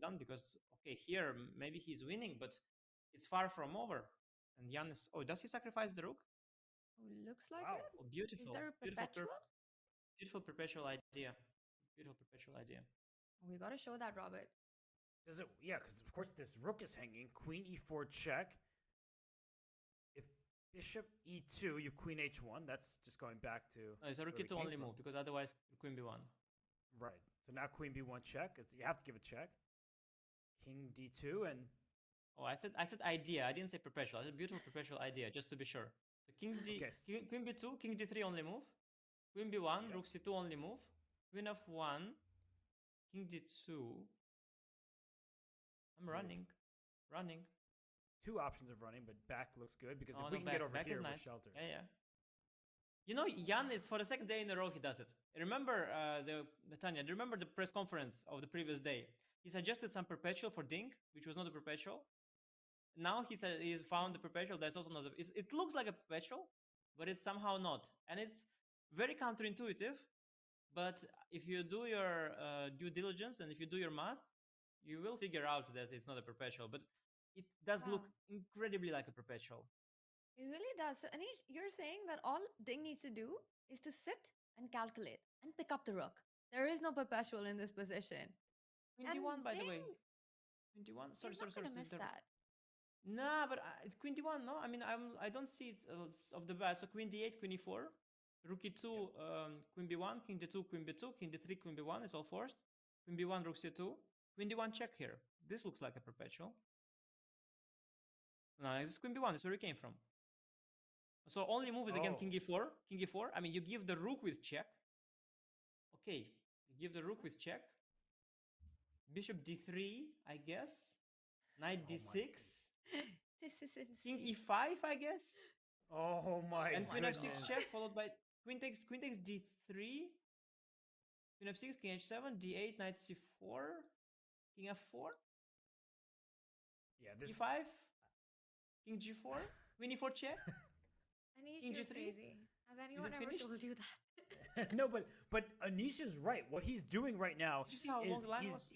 done because, okay, here maybe he's winning, but it's far from over. And Jan is, oh, does he sacrifice the rook? Looks like Wow. it. Oh, Is beautiful, there a beautiful, perpetual? beautiful perpetual idea. Beautiful perpetual idea. We gotta show that, Robert. Does it? Yeah, because of course this rook is hanging. Queen e4 check. If bishop e2, you have queen h1. That's just going back to No, it's a rook where we e2 came only from. move because otherwise queen b1. Right. So now queen b1 check. You have to give a check. King d2 and Oh, I said idea. I didn't say perpetual. I said beautiful perpetual idea, just to be sure. So okay. queen b2, king d3 only move. Queen b1, Yep. rook c2 only move. Queen f1, king d2. I'm running. Two options of running, but back looks good because Oh, if no, we can get over back here, is we're nice. sheltered. Yeah. You know, Jan is for the second day in a row he does it. Remember the Tanya? Do you remember the press conference of the previous day? He suggested some perpetual for Dink, which was not a perpetual. Now he said he's found the perpetual. That's also not. It looks like a perpetual, but it's somehow not, and it's very counterintuitive. But if you do your due diligence and if you do your math, you will figure out that it's not a perpetual. But it does look Wow. incredibly like a perpetual. It really does. So, Anish, you're saying that all Ding needs to do is to sit and calculate and pick up the rook. There is no perpetual in this position. 21, by the way. Ding 21. Sorry. is not going to miss that. Nah, but it's queen d1. No, I mean I don't see it of the bat. So queen d8, queen e4, rook e2, queen b1, king d2, queen b2, king d3, queen b1 is all forced. Queen b1, rook c2, queen d1 check here. This looks like a perpetual. No, it's queen b1. That's where it came from. So only move is again king e4. King e4. I mean, you give the rook with check. Okay, you give the rook with check. Bishop d3, I guess. Knight d6. This is King insane. e5, I guess. Oh my And queen goodness. f6 check followed by queen takes d3. Queen f6, king h7, d8, knight c4, king f4. Yeah, this e5, king g4, queen e4 check. Anish, King you're g3? crazy. Has anyone it ever finished? told you that? no, but Anish is right. What he's doing right now Did you see how long the line was?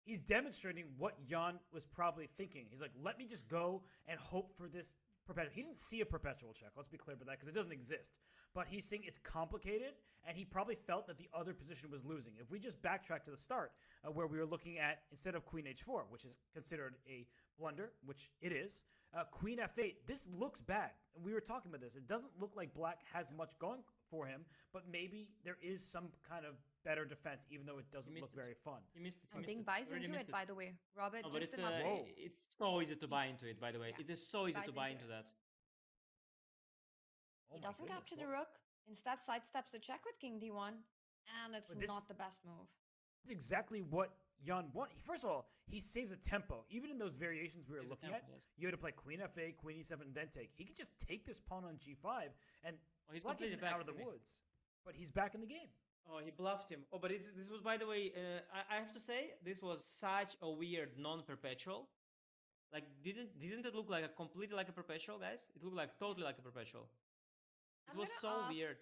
He's demonstrating what Jan was probably thinking. He's like, let me just go and hope for this perpetual. He didn't see a perpetual check. Let's be clear about that because it doesn't exist. But he's saying it's complicated, and he probably felt that the other position was losing. If we just backtrack to the start, where we were looking at, instead of queen h4, which is considered a blunder, which it is, queen f8, this looks bad. And we were talking about this. It doesn't look like black has much going for him, but maybe there is some kind of better defense, even though it doesn't look very fun. He missed it. And Ding buys into it, by the way. Robert, No, but just an update. it's so easy to buy into it, by the way. Yeah, It is so easy buys to buy into into that. He doesn't capture the rook. Instead, sidesteps the check with king d1, and it's not the best move. It's exactly what Jan wanted. First of all, he saves a tempo. Even in those variations we were looking at, you had to play queen f8, queen e7, and then take. He could just take this pawn on g5, and he's black completely isn't back out of the woods. But he's back in the game. Oh, he bluffed him. Oh, but this was, by the way, I have to say, this was such a weird non-perpetual. Like, didn't it look like completely like a perpetual, guys? It looked like totally like a perpetual. It was so weird.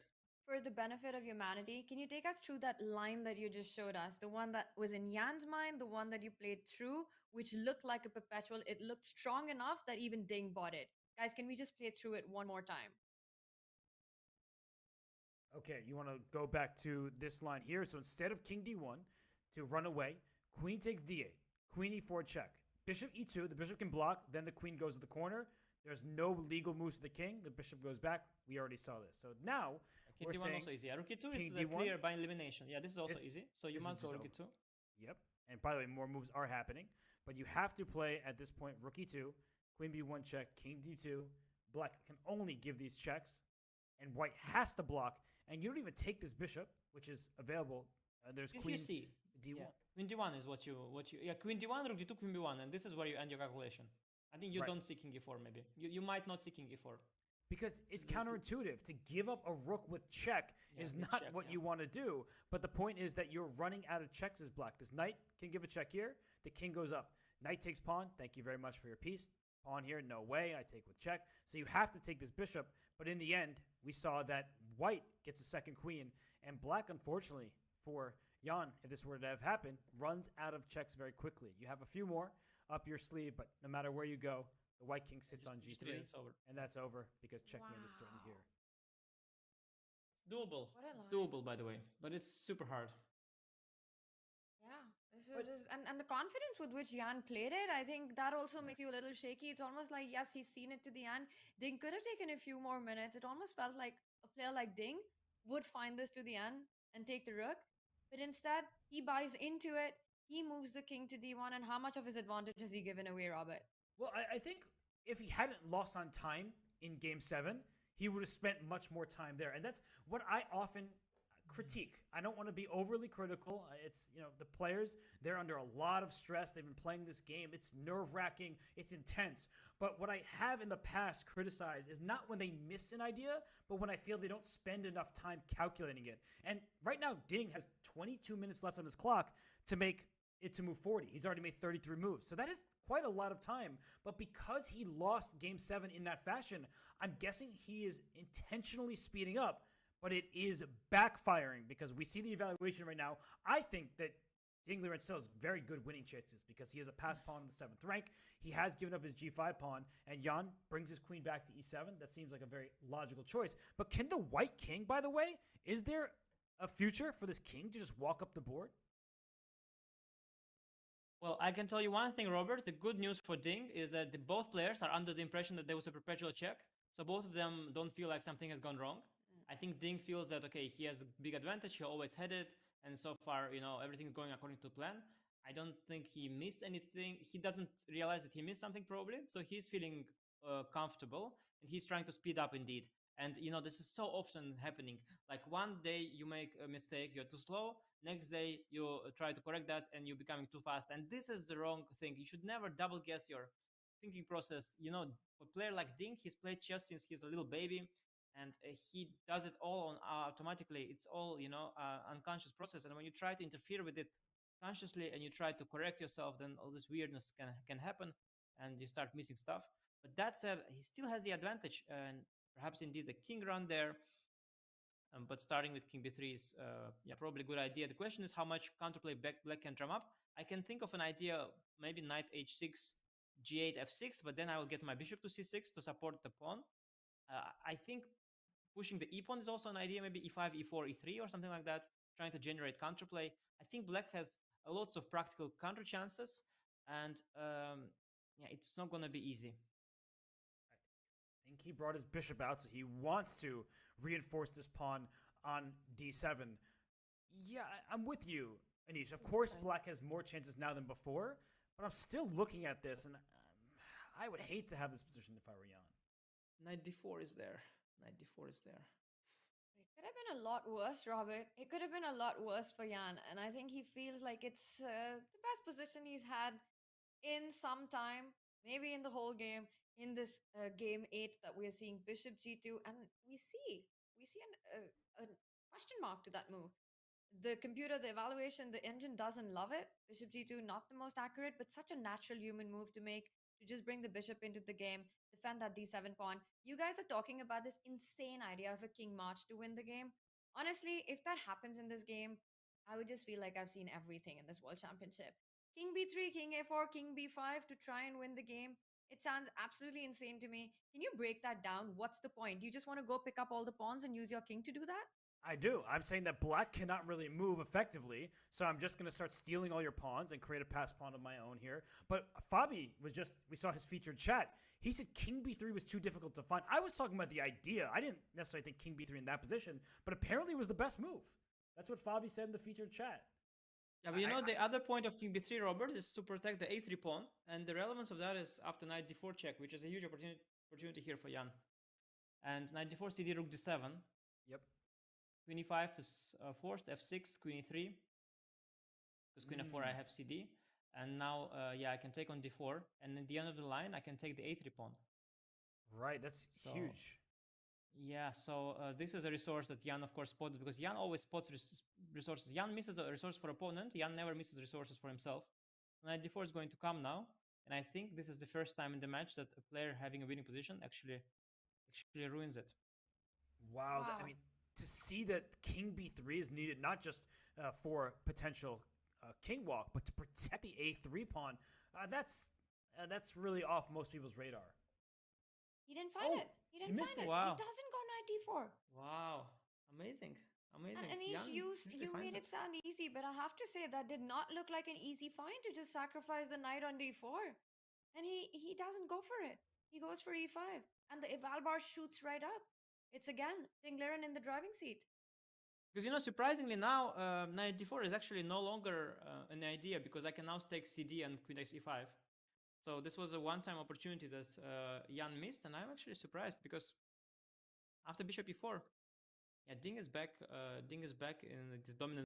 For the benefit of humanity, can you take us through that line that you just showed us? The one that was in Jan's mind, the one that you played through, which looked like a perpetual. It looked strong enough that even Ding bought it. Guys, can we just play through it one more time? Okay, you want to go back to this line here. So instead of king d1 to run away, queen takes d8, queen e4 check, bishop e2. The bishop can block. Then the queen goes to the corner. There's no legal moves to the king. The bishop goes back. We already saw this. So now king we're d1 saying also easy. Rook e2 is D1, clear by elimination. Yeah, this is also easy. So you must go rook e2. Yep. And by the way, more moves are happening. But you have to play at this point rook e2, queen b1 check, king d2. Black can only give these checks, and white has to block. And you don't even take this bishop, which is available. There's queen d1. Yeah. Queen d1 is what you queen d1, rook d2, queen b1, and this is where you end your calculation. I think you don't see king e4 maybe. You might not see king e4. Because it's counterintuitive. To give up a rook with check is not what you want to do. But the point is that you're running out of checks as black. This knight can give a check here. The king goes up. Knight takes pawn. Thank you very much for your piece. Pawn here, no way. I take with check. So you have to take this bishop. But in the end, we saw that white gets a second queen. And black, unfortunately, for Jan, if this were to have happened, runs out of checks very quickly. You have a few more up your sleeve, but no matter where you go, the white king sits on g3, It's over. and that's over because checkmate is threatened Wow. here. It's doable. What a It's line. doable, by the way, but it's super hard. Yeah, this was But- just, and the confidence with which Jan played it, I think that also makes you a little shaky. It's almost like, yes, he's seen it to the end. Ding could have taken a few more minutes. It almost felt like a player like Ding would find this to the end and take the rook. But instead, he buys into it. He moves the king to d1. And how much of his advantage has he given away, Robert? Well, I think if he hadn't lost on time in game 7, he would have spent much more time there. And that's what I often critique. I don't want to be overly critical. It's, the players, they're under a lot of stress. They've been playing this game. It's nerve-wracking. It's intense. But what I have in the past criticized is not when they miss an idea, but when I feel they don't spend enough time calculating it. And right now, Ding has 22 minutes left on his clock to make it to move 40. He's already made 33 moves. So that is quite a lot of time. But because he lost game 7 in that fashion, I'm guessing he is intentionally speeding up, but it is backfiring because we see the evaluation right now. I think that Ding Liren still has very good winning chances because he has a pass pawn in the 7th rank. He has given up his g5 pawn, and Jan brings his queen back to e7. That seems like a very logical choice. But can the white king, by the way, is there a future for this king to just walk up the board? Well, I can tell you one thing, Robert. The good news for Ding is that both players are under the impression that there was a perpetual check. So both of them don't feel like something has gone wrong. I think Ding feels that, okay, he has a big advantage. He always had it. And so far, everything's going according to plan. I don't think he missed anything. He doesn't realize that he missed something probably. So he's feeling comfortable and he's trying to speed up indeed. And, this is so often happening. Like one day you make a mistake, you're too slow. Next day you try to correct that and you're becoming too fast. And this is the wrong thing. You should never double guess your thinking process. For a player like Ding, he's played chess since he's a little baby. And he does it all on automatically. It's all unconscious process. And when you try to interfere with it consciously and you try to correct yourself, then all this weirdness can happen, and you start missing stuff. But that said, he still has the advantage, and perhaps indeed the king run there. But starting with king b3 is probably a good idea. The question is how much counterplay black can drum up. I can think of an idea, maybe knight h6, g8, f6, but then I will get my bishop to c6 to support the pawn. I think pushing the e-pawn is also an idea, maybe e5, e4, e3 or something like that, trying to generate counterplay. I think black has lots of practical counter chances, and it's not going to be easy. I think he brought his bishop out, so he wants to reinforce this pawn on d7. Yeah, I'm with you, Anish. Of course, black has more chances now than before, but I'm still looking at this, and I would hate to have this position if I were Jan. Knight d4 is there. Knight d4 is there. It could have been a lot worse, Robert. It could have been a lot worse for Jan. And I think he feels like it's the best position he's had in some time, maybe in the whole game, in this game 8 that we're seeing bishop g2. And we see a question mark to that move. The computer, the evaluation, the engine doesn't love it. Bishop g2, not the most accurate, but such a natural human move to make, to just bring the bishop into the game, defend that d7 pawn. You guys are talking about this insane idea of a king march to win the game. Honestly, if that happens in this game, I would just feel like I've seen everything in this world championship. King b3, king a4, king b5 to try and win the game. It sounds absolutely insane to me. Can you break that down? What's the point? Do you just want to go pick up all the pawns and use your king to do that? I do. I'm saying that black cannot really move effectively, so I'm just going to start stealing all your pawns and create a pass pawn of my own here. But Fabi we saw his featured chat. He said king b3 was too difficult to find. I was talking about the idea. I didn't necessarily think king b3 in that position, but apparently it was the best move. That's what Fabi said in the featured chat. Yeah, but the other point of king b3, Robert, is to protect the a3 pawn, and the relevance of that is after knight d4 check, which is a huge opportunity here for Jan. And knight d4, cd, rook d7. Yep. Queen e5 is forced, f6, queen e3. Because queen f4 I have cd. And now, I can take on d4. And at the end of the line, I can take the a3 pawn. Right, that's huge. Yeah, so this is a resource that Jan, of course, spotted, because Jan always spots resources. Jan misses a resource for opponent. Jan never misses resources for himself. Knight d4 is going to come now. And I think this is the first time in the match that a player having a winning position actually ruins it. Wow. I mean, to see that king b3 is needed not just for potential king walk, but to protect the a3 pawn, that's really off most people's radar. He didn't find Oh, it. He he didn't missed find it. it. Wow. He doesn't go knight d4. Wow. Amazing. Amazing. And Jan you usually finds made it sound easy, but I have to say that did not look like an easy find to just sacrifice the knight on d4. And he doesn't go for it. He goes for e5. And the Evalbar shoots right up. It's again Tingleren in the driving seat. Because, surprisingly now, knight d4 is actually no longer an idea, because I can now take cd and queen takes e5. So this was a one-time opportunity that Jan missed, and I'm actually surprised, because after bishop e4, yeah, Ding is back in this dominant